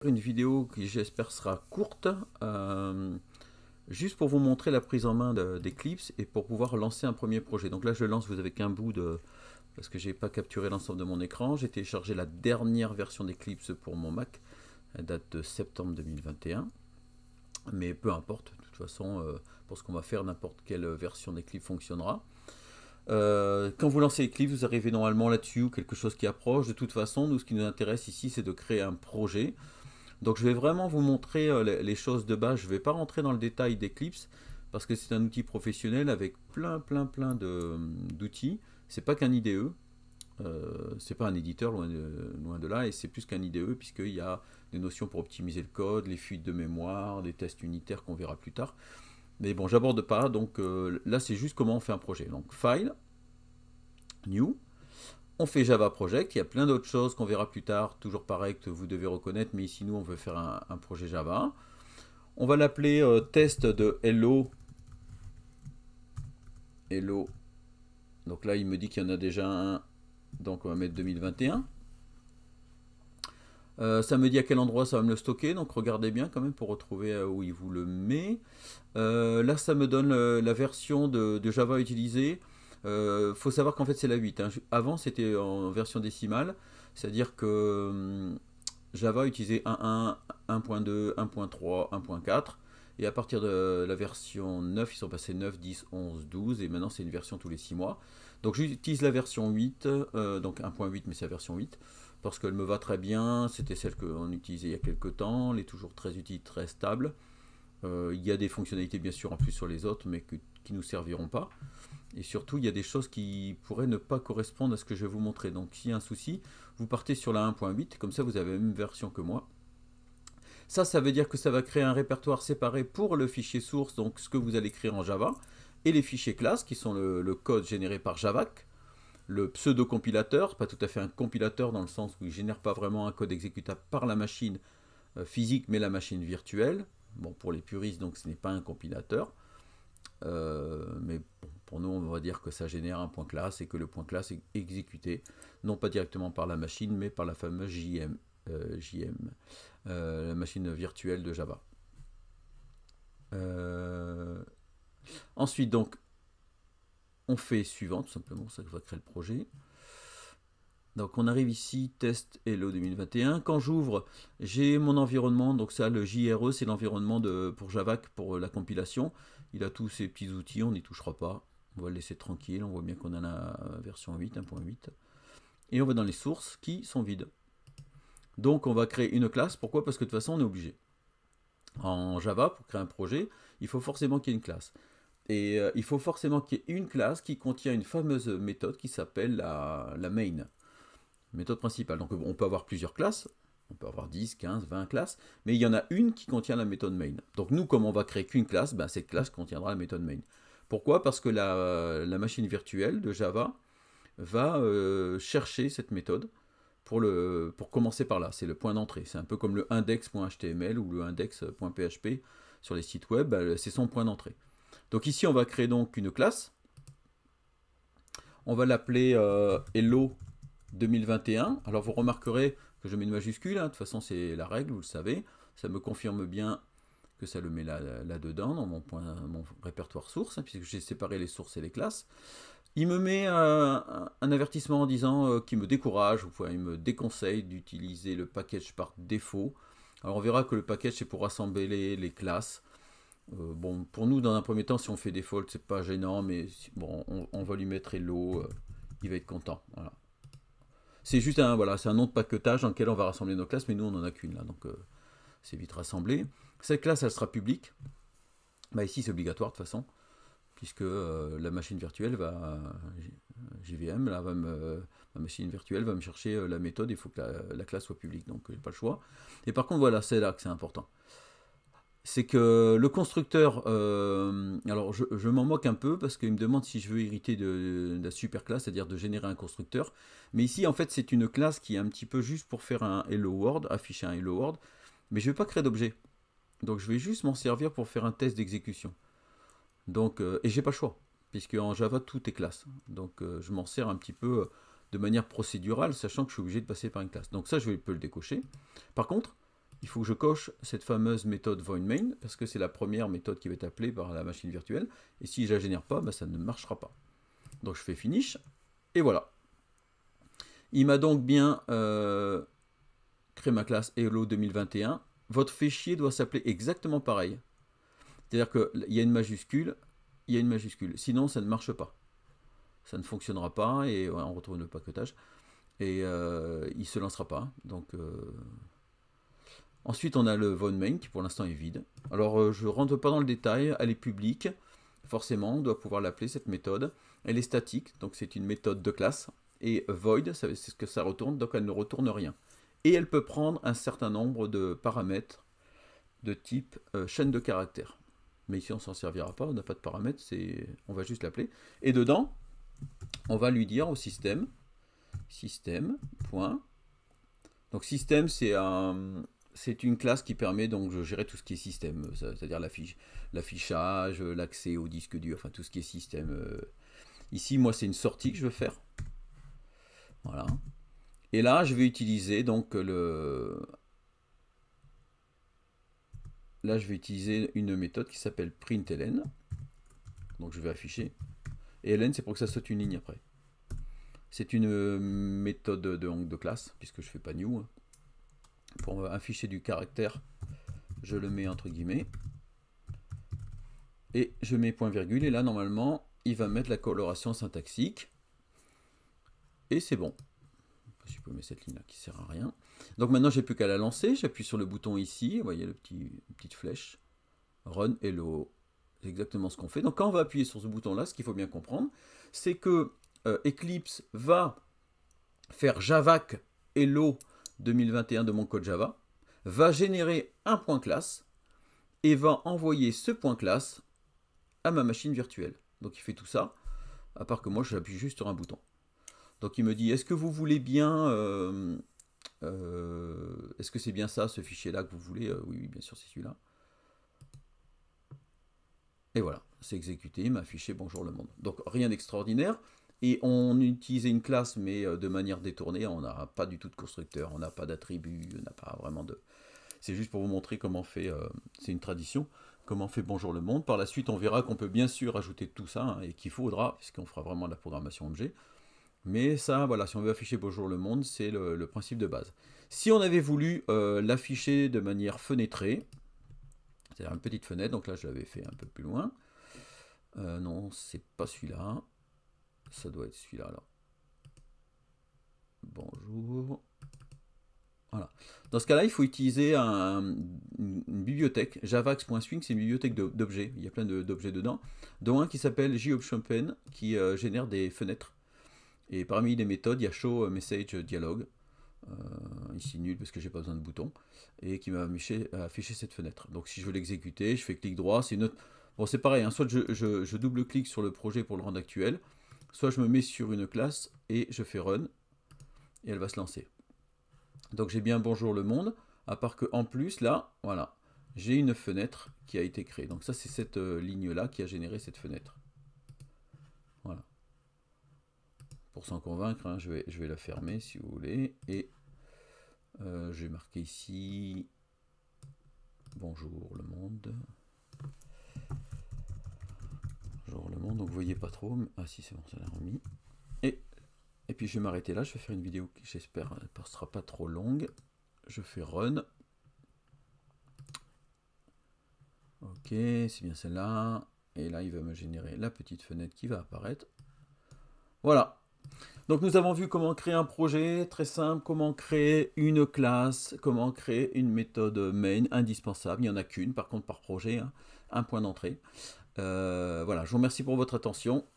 une vidéo qui j'espère sera courte, juste pour vous montrer la prise en main d'Eclipse et pour pouvoir lancer un premier projet. Donc là je lance, vous avez qu'un bout de... parce que j'ai pas capturé l'ensemble de mon écran. J'ai téléchargé la dernière version d'Eclipse pour mon Mac, elle date de septembre 2021. Mais peu importe, de toute façon, pour ce qu'on va faire, n'importe quelle version d'Eclipse fonctionnera. Quand vous lancez Eclipse, vous arrivez normalement là-dessus ou quelque chose qui approche. De toute façon, nous, ce qui nous intéresse ici, c'est de créer un projet. Donc, je vais vraiment vous montrer les choses de base. Je ne vais pas rentrer dans le détail d'Eclipse parce que c'est un outil professionnel avec plein d'outils. C'est pas qu'un IDE. C'est pas un éditeur, loin de là, et c'est plus qu'un IDE, puisqu'il y a des notions pour optimiser le code, les fuites de mémoire, des tests unitaires qu'on verra plus tard. Mais bon, j'aborde pas, donc là c'est juste comment on fait un projet. Donc File, New, on fait Java Project, il y a plein d'autres choses qu'on verra plus tard, toujours pareil que vous devez reconnaître, mais ici nous on veut faire un projet Java. On va l'appeler test de Hello. Donc là il me dit qu'il y en a déjà un, donc on va mettre 2021. Ça me dit à quel endroit ça va me le stocker, donc regardez bien quand même pour retrouver où il vous le met. Là ça me donne la version de Java utilisée. Faut savoir qu'en fait c'est la 8, hein. Avant c'était en version décimale, c'est-à-dire que Java utilisait 1.1, 1.2, 1.3, 1.4. Et à partir de la version 9, ils sont passés 9, 10, 11, 12. Et maintenant c'est une version tous les 6 mois. Donc j'utilise la version 8, donc 1.8 mais c'est la version 8 parce qu'elle me va très bien. C'était celle qu'on utilisait il y a quelques temps. Elle est toujours très utile, très stable. Il y a des fonctionnalités bien sûr en plus sur les autres, mais qui ne nous serviront pas. Et surtout, il y a des choses qui pourraient ne pas correspondre à ce que je vais vous montrer. Donc s'il y a un souci, vous partez sur la 1.8, comme ça vous avez la même version que moi. Ça veut dire que ça va créer un répertoire séparé pour le fichier source, donc ce que vous allez écrire en Java, et les fichiers classes, qui sont le code généré par Javac, le pseudo-compilateur, pas tout à fait un compilateur dans le sens où il ne génère pas vraiment un code exécutable par la machine physique, mais la machine virtuelle. Bon, pour les puristes, donc ce n'est pas un compilateur. Mais bon, pour nous, on va dire que ça génère un point classe et que le point classe est exécuté, non pas directement par la machine, mais par la fameuse la machine virtuelle de Java. Ensuite, donc, on fait suivant, tout simplement, ça va créer le projet. Donc on arrive ici, test Hello 2021. Quand j'ouvre, j'ai mon environnement, donc ça le JRE, c'est l'environnement pour Javac, pour la compilation. Il a tous ces petits outils, on n'y touchera pas. On va le laisser tranquille, on voit bien qu'on a la version 8, 1.8. Et on va dans les sources qui sont vides. Donc on va créer une classe, pourquoi? Parce que de toute façon on est obligé. En Java, pour créer un projet, il faut forcément qu'il y ait une classe. Et il faut forcément qu'il y ait une classe qui contient une fameuse méthode qui s'appelle la main. Méthode principale. Donc on peut avoir plusieurs classes, on peut avoir 10, 15, 20 classes, mais il y en a une qui contient la méthode main. Donc nous, comme on va créer qu'une classe, ben, cette classe contiendra la méthode main. Pourquoi? Parce que la machine virtuelle de Java va chercher cette méthode pour commencer par là. C'est le point d'entrée. C'est un peu comme le index.html ou le index.php sur les sites web, ben, c'est son point d'entrée. Donc ici, on va créer donc une classe. On va l'appeler Hello 2021. Alors vous remarquerez que je mets une majuscule, hein. De toute façon c'est la règle, vous le savez. Ça me confirme bien que ça le met là-dedans, dans mon répertoire source, hein, puisque j'ai séparé les sources et les classes. Il me met un avertissement en disant qu'il me décourage, ou il me déconseille d'utiliser le package par défaut. Alors on verra que le package c'est pour rassembler les classes. Bon, pour nous, dans un premier temps, si on fait default, c'est pas gênant, mais bon, on va lui mettre hello, il va être content. Voilà. C'est juste voilà, c'est un nom de paquetage dans lequel on va rassembler nos classes, mais nous on n'en a qu'une là, donc c'est vite rassemblé. Cette classe, elle sera publique. Bah, ici c'est obligatoire de toute façon, puisque la machine virtuelle JVM, là, ma machine virtuelle va me chercher la méthode, il faut que la classe soit publique, donc j'ai pas le choix. Et par contre voilà, c'est là que c'est important. C'est que le constructeur, alors je m'en moque un peu parce qu'il me demande si je veux hériter de la super classe, c'est-à-dire de générer un constructeur. Mais ici, en fait, c'est une classe qui est un petit peu juste pour faire un Hello World, afficher un Hello World. Mais je ne vais pas créer d'objet. Donc je vais juste m'en servir pour faire un test d'exécution. Donc, et j'ai pas le choix, puisque en Java, tout est classe. Donc je m'en sers un petit peu de manière procédurale, sachant que je suis obligé de passer par une classe. Donc ça, peux le décocher. Par contre, il faut que je coche cette fameuse méthode voidMain, parce que c'est la première méthode qui va être appelée par la machine virtuelle, et si je ne la génère pas, ben, ça ne marchera pas. Donc je fais finish, et voilà. Il m'a donc bien créé ma classe Hello 2021. Votre fichier doit s'appeler exactement pareil. C'est-à-dire qu'il y a une majuscule, il y a une majuscule. Sinon, ça ne marche pas. Ça ne fonctionnera pas, et ouais, on retrouve le paquetage. Et il ne se lancera pas. Donc, ensuite, on a le voidMain, qui pour l'instant est vide. Alors, je ne rentre pas dans le détail, elle est publique. Forcément, on doit pouvoir l'appeler, cette méthode. Elle est statique, donc c'est une méthode de classe. Et void, c'est ce que ça retourne, donc elle ne retourne rien. Et elle peut prendre un certain nombre de paramètres de type chaîne de caractères. Mais ici, on ne s'en servira pas, on n'a pas de paramètres, on va juste l'appeler. Et dedans, on va lui dire au système, point. Donc système, c'est une classe qui permet donc de gérer tout ce qui est système, c'est-à-dire l'affichage, l'accès au disque dur, enfin tout ce qui est système. Ici, moi, c'est une sortie que je veux faire. Voilà. Et là, je vais utiliser donc Là, je vais utiliser une méthode qui s'appelle println. Donc, je vais afficher. Et ln, c'est pour que ça saute une ligne après. C'est une méthode de classe, puisque je ne fais pas new. Pour afficher du caractère, je le mets entre guillemets. Et je mets point virgule. Et là, normalement, il va mettre la coloration syntaxique. Et c'est bon. Je supprimer cette ligne-là qui ne sert à rien. Donc maintenant, j'ai plus qu'à la lancer. J'appuie sur le bouton ici. Vous voyez la petite flèche. Run Hello. C'est exactement ce qu'on fait. Donc quand on va appuyer sur ce bouton-là, ce qu'il faut bien comprendre, c'est que Eclipse va faire Javac Hello 2021 de mon code Java, va générer un point classe et va envoyer ce point classe à ma machine virtuelle. Donc il fait tout ça, à part que moi, j'appuie juste sur un bouton. Donc il me dit, est-ce que vous voulez bien, est-ce que c'est bien ça, ce fichier-là que vous voulez? Oui, bien sûr, c'est celui-là. Et voilà, c'est exécuté, il m'a affiché bonjour le monde. Donc rien d'extraordinaire. Et on utilisait une classe, mais de manière détournée, on n'a pas du tout de constructeur, on n'a pas d'attribut, on n'a pas vraiment de... C'est juste pour vous montrer comment on fait, c'est une tradition, comment on fait bonjour le monde. Par la suite, on verra qu'on peut bien sûr ajouter tout ça, hein, et qu'il faudra, puisqu'on fera vraiment de la programmation objet. Mais ça, voilà, si on veut afficher bonjour le monde, c'est le principe de base. Si on avait voulu l'afficher de manière fenêtrée, c'est-à-dire une petite fenêtre, donc là je l'avais fait un peu plus loin. Non, c'est pas celui-là. Ça doit être celui-là alors. Bonjour. Voilà. Dans ce cas-là, il faut utiliser une bibliothèque. Javax.swing, c'est une bibliothèque d'objets. Il y a plein d'objets dedans. Dont un qui s'appelle JOptionPen, qui génère des fenêtres. Et parmi les méthodes, il y a show message dialogue. Ici nul parce que j'ai pas besoin de bouton. Et qui m'a affiché cette fenêtre. Donc si je veux l'exécuter, je fais clic droit. C'est une autre... Bon, c'est pareil, hein, soit je double-clique sur le projet pour le rendre actuel, soit je me mets sur une classe et je fais run, et elle va se lancer. Donc j'ai bien bonjour le monde, à part que en plus, là, voilà, j'ai une fenêtre qui a été créée. Donc ça, c'est cette ligne-là qui a généré cette fenêtre. Voilà. Pour s'en convaincre, hein, je vais la fermer si vous voulez, et je vais marquer ici bonjour le monde. Bonjour le monde, donc vous voyez pas trop, mais... ah si c'est bon, ça l'a remis. Et puis je vais m'arrêter là, je vais faire une vidéo qui j'espère ne sera pas trop longue. Je fais run. Ok, c'est bien celle-là. Et là, il va me générer la petite fenêtre qui va apparaître. Voilà. Donc nous avons vu comment créer un projet, très simple, comment créer une classe, comment créer une méthode main indispensable. Il n'y en a qu'une, par contre, par projet, hein, un point d'entrée. Voilà, je vous remercie pour votre attention.